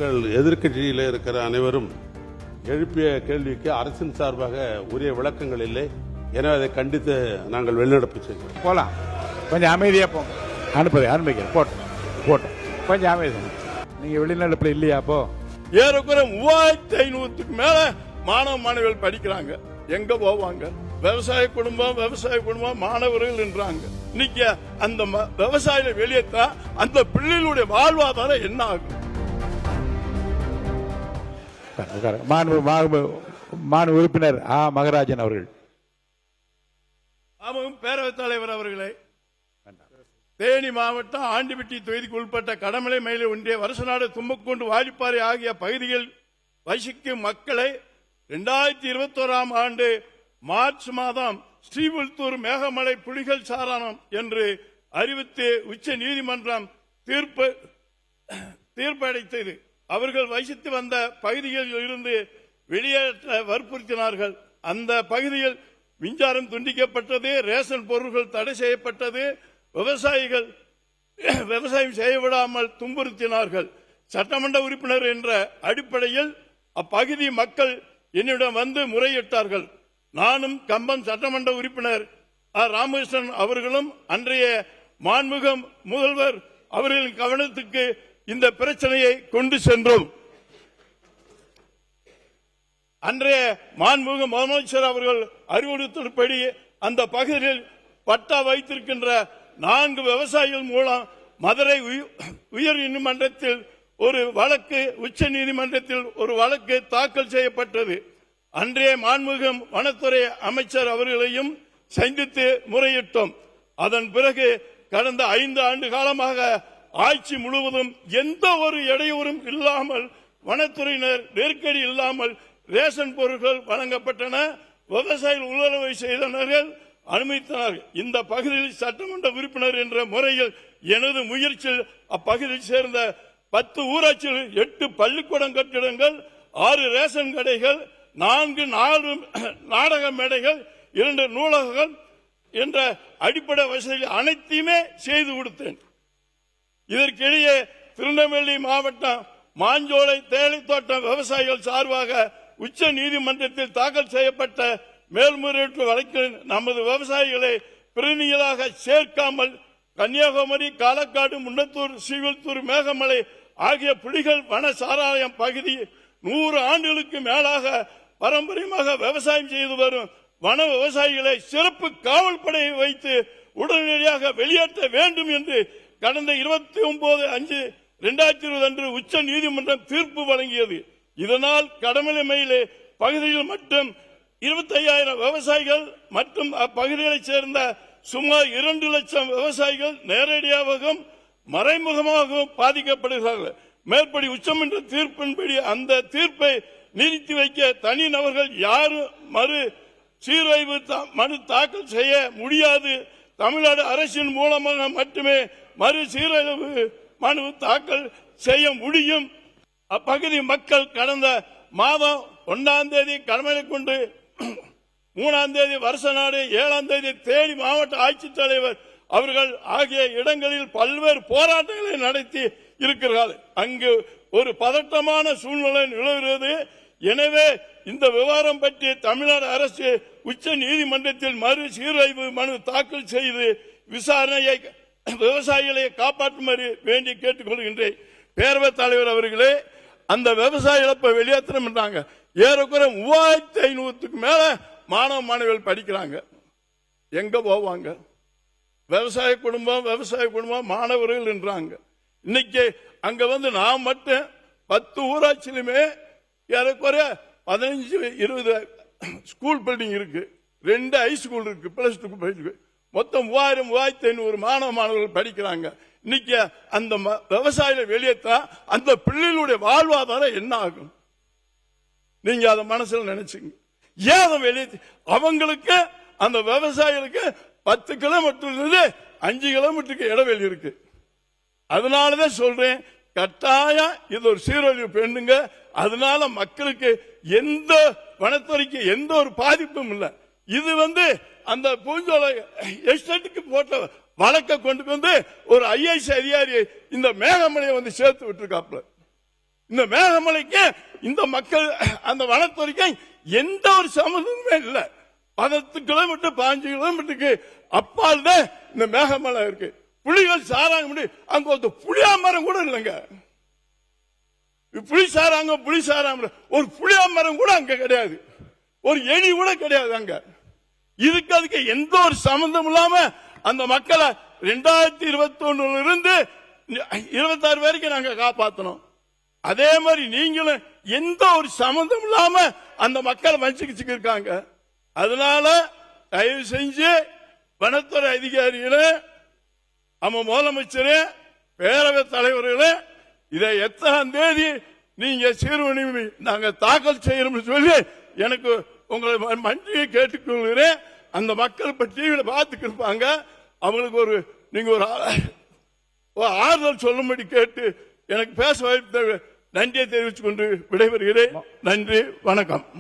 மக்கள் எதிர்க்கட்சியில் இருக்கிற அனைவரும் எழுப்பிய கேள்விக்கு அரசின் சார்பாக உரிய விளக்கங்கள் இல்லை. எனவே அதை கண்டித்து நாங்கள் வெளிநடப்பு செய்கிறோம். போலாம், கொஞ்சம் அமைதியா போங்க. அனுப்பிக்கிறேன். போட்டோம் கொஞ்சம் அமைதி. நீங்க வெளிநடப்புல இல்லையா? அப்போ ஏறக்குறை 3500க்கு மேல மாணவ மாணவிகள் படிக்கிறாங்க. எங்க போவாங்க? விவசாய குடும்பம் மாணவர்கள் என்றாங்க. இன்னைக்கு அந்த விவசாயில வெளியேற்றா அந்த பிள்ளைகளுடைய வாழ்வாதாரம் என்ன ஆகும்? மாண்பு உறுப்பினர் மகராஜன் அவர்கள். பேரவைத் தலைவர் அவர்களே, தேனி மாவட்டம் ஆண்டிபட்டி தொகுதிக்கு உட்பட்ட கடமலை மயிலை ஒன்றிய வருசநாடு தும்பக்குண்டு வாலிப்பாறை ஆகிய பகுதியில் வசிக்கும் மக்களை 2021 ஆண்டு மார்ச் மாதம் ஸ்ரீவில்லிபுத்தூர் மேகமலை புலிகள் சாரணம் என்று அறிவித்து உச்ச நீதிமன்றம் தீர்ப்பளித்தது. அவர்கள் வசித்து வந்த பகுதிகளில் இருந்து வெளியேற்ற வற்புறுத்தினார்கள். அந்த பகுதியில் மின்சாரம் துண்டிக்கப்பட்டது, ரேஷன் பொருட்கள் தடை செய்யப்பட்டது, விவசாயம் செய்யவிடாமல் துன்புறுத்தினார்கள். சட்டமன்ற உறுப்பினர் என்ற அடிப்படையில் அப்பகுதி மக்கள் என்னிடம் வந்து முறையிட்டார்கள். நானும் கம்பம் சட்டமன்ற உறுப்பினர் ராமகிருஷ்ணன் அவர்களும் அன்றைய மாண்புமிகு முதல்வர் அவர்களின் கவனத்துக்கு இந்த பிரச்சனையை கொண்டு சென்றோம். அன்றைய மாண்புமிகு முதலமைச்சர் அவர்கள் அறிவுறுத்தல்படி அந்த பகுதியில் பட்டா வைத்திருக்கின்ற 4 விவசாயிகள் மூலம் மதுரை உயர் நீதிமன்றத்தில் ஒரு வழக்கு, உச்ச நீதிமன்றத்தில் ஒரு வழக்கு தாக்கல் செய்யப்பட்டது. அன்றைய மாண்புமிகு வனத்துறை அமைச்சர் அவர்களையும் சந்தித்து முறையிட்டோம். அதன் பிறகு கடந்த 5 ஆண்டு காலமாக ஆட்சி முழுவதும் எந்த ஒரு இடையூறும் இல்லாமல், வனத்துறையினர் நெருக்கடி இல்லாமல் ரேஷன் பொருட்கள் வழங்கப்பட்டன. விவசாயிகள் உள்ளுறவை செய்தனர்கள், அனுமதித்தனர். இந்த பகுதியில் சட்டமன்ற உறுப்பினர் என்ற முறையில் எனது முயற்சியில் அப்பகுதியில் சேர்ந்த 10 ஊராட்சிகள், 8 பள்ளிக்கூடம் கட்டிடங்கள், 6 ரேஷன் கடைகள், 4 நாடக மேடைகள், 2 நூலகங்கள் என்ற அடிப்படை வசதிகள் அனைத்தையுமே செய்து கொடுத்தேன். இதற்கிடையே திருநெல்வேலி மாவட்டம் மாஞ்சோலை தேயிலைத்தோட்டம் விவசாயிகள் சார்பாக உச்ச நீதிமன்றத்தில் தாக்கல் செய்யப்பட்ட மேல்முறையீட்டு வழக்கில் நமது விவசாயிகளை பிரதிநிதிகளாக சேர்க்காமல் கன்னியாகுமரி, காலக்காடு, முண்டத்தூர், ஸ்ரீவில்லிபுத்தூர், மேகமலை ஆகிய புலிகள் வன சாராயம் பகுதி 100 ஆண்டுகளுக்கு மேலாக பாரம்பரியமாக விவசாயம் செய்து வரும் வன விவசாயிகளை சிறப்பு காவல் படையை வைத்து உடனடியாக வெளியேற்ற வேண்டும் என்று கடந்த 29/5/2020 அன்று உச்ச நீதிமன்றம் தீர்ப்பு வழங்கியது. இதனால் கடமலை மயிலை பகுதியில் மட்டும் 25,000 விவசாயிகள் மற்றும் அப்பகுதிகளைச் சேர்ந்த சுமார் 2 லட்சம் விவசாயிகள் நேரடியாகவும் மறைமுகமாகவும் பாதிக்கப்படுகிறார்கள். மேற்படி உச்சமன்ற தீர்ப்பின்படி அந்த தீர்ப்பை நீடித்து வைக்க தனி நபர்கள் யாரும் மறு சீராய்வு மனு தாக்கல் செய்ய முடியாது. தமிழ்நாடு அரசின் மூலமாக மட்டுமே மறு சீராய்வு மனு தாக்கல் செய்ய முடியும். அப்பகுதி மக்கள் கடந்த மாதம் 1ஆம் தேதி கடமலை கொண்டு, 3ஆம் தேதி வருசநாடு, 7ஆம் தேதி தேனி மாவட்ட ஆட்சித்தலைவர் அவர்கள் ஆகிய இடங்களில் பல்வேறு போராட்டங்களை நடத்தி இருக்கிறார்கள். அங்கு ஒரு பதட்டமான சூழ்நிலை நிலவுகிறது. எனவே இந்த விவகாரம் பற்றி தமிழ்நாடு அரசு உச்ச நீதிமன்றத்தில் மறு சீராய்வு மனு தாக்கல் செய்து விசாரணையை விவசாயிகளை காப்பாற்றுமாறு வேண்டி கேட்டுக்கொள்கின்றேன். பேரவைத் தலைவர் அவர்களே, அந்த விவசாய இழப்பை வெளியேற்றணும் என்றாங்க. ஏறக்குறை 3500க்கு மேல மாணவ மாணவிகள் படிக்கிறாங்க. எங்க போவாங்க? விவசாய குடும்பம் மாணவர்கள் என்றாங்க. இன்னைக்கு அங்க வந்து நான் மட்டும் 10 ஊராட்சியிலுமே ஏறக்குறைய 15-20 ஸ்கூல் பில்டிங் இருக்கு, 2 ஹை ஸ்கூல் இருக்கு, பிளஸ் 2 இருக்கு. மொத்தம் 3500 மாணவர்கள் படிக்கிறாங்க. இன்னைக்கு அந்த விவசாயில வெளியேற்றா அந்த பிள்ளைகளுடைய வாழ்வாதாரம் என்ன ஆகும்? நீங்க அதை மனசுல நினைச்சுங்க. ஏன் வெளியேற்ற அவங்களுக்கு அந்த விவசாயிகளுக்கு 10 கிலோமீட்டர் 5 கிலோமீட்டருக்கு இடைவெளி இருக்கு. அதனாலதான் சொல்றேன், கட்டாயம் இது ஒரு சீரழிவு பெண்ணுங்க. அதனால மக்களுக்கு எந்த வனத்துறைக்கு எந்த ஒரு பாதிப்பும் இல்லை. இது அந்த பூஞ்சோலை எஸ்டேட்டுக்கு போட்ட வழக்க கொண்டு வந்து ஒரு IAS அதிகாரி இந்த மேகமலையை சேர்த்து விட்டுருக்காப்ல. இந்த மேகமலைக்கு இந்த மக்கள் அந்த வனத்துறைக்கு எந்த ஒரு சம்மந்தமே இல்லை. 10 கிலோமீட்டர் 15 கிலோமீட்டருக்கு அப்பால் தான் இந்த மேகமலை இருக்கு. புலிகள் சாராங்க முடியும், அங்க ஒரு புளியா மரம் கூட இல்லைங்க. புலி சாராங்க ஒரு புளியா மரம் கூட அங்க கிடையாது, ஒரு எலி கூட கிடையாது அங்க. அதுக்கு எந்த ஒரு சம்பந்தம் இல்லாம அந்த மக்களை 2021 இருந்து 26 வரைக்கும் நாங்க காப்பாற்றணும். அதே மாதிரி நீங்களும் எந்த ஒரு சம்பந்தம் இல்லாம அந்த மக்களை வஞ்சிக்கிட்டு இருக்காங்க. அதனால தயவு செஞ்சு வனத்துறை அதிகாரிகளே, நம்ம முதலமைச்சரே, பேரவை தலைவர்களே, இதை எத்தனாம் தேதி நீங்க சீர்வணி நாங்க தாக்கல் செய்யணும் சொல்லி எனக்கு உங்களை மன்னியை கேட்டுக்கொள்கிறேன். அந்த மக்கள் இப்ப டிவியில பார்த்துட்டு இருப்பாங்க, அவங்களுக்கு நீங்க ஒரு ஆறுதல் சொல்லும்படி கேட்டு எனக்கு பேச வாய்ப்பு நன்றியை தெரிவித்துக் கொண்டு விடைபெறுகிறேன். நன்றி, வணக்கம்.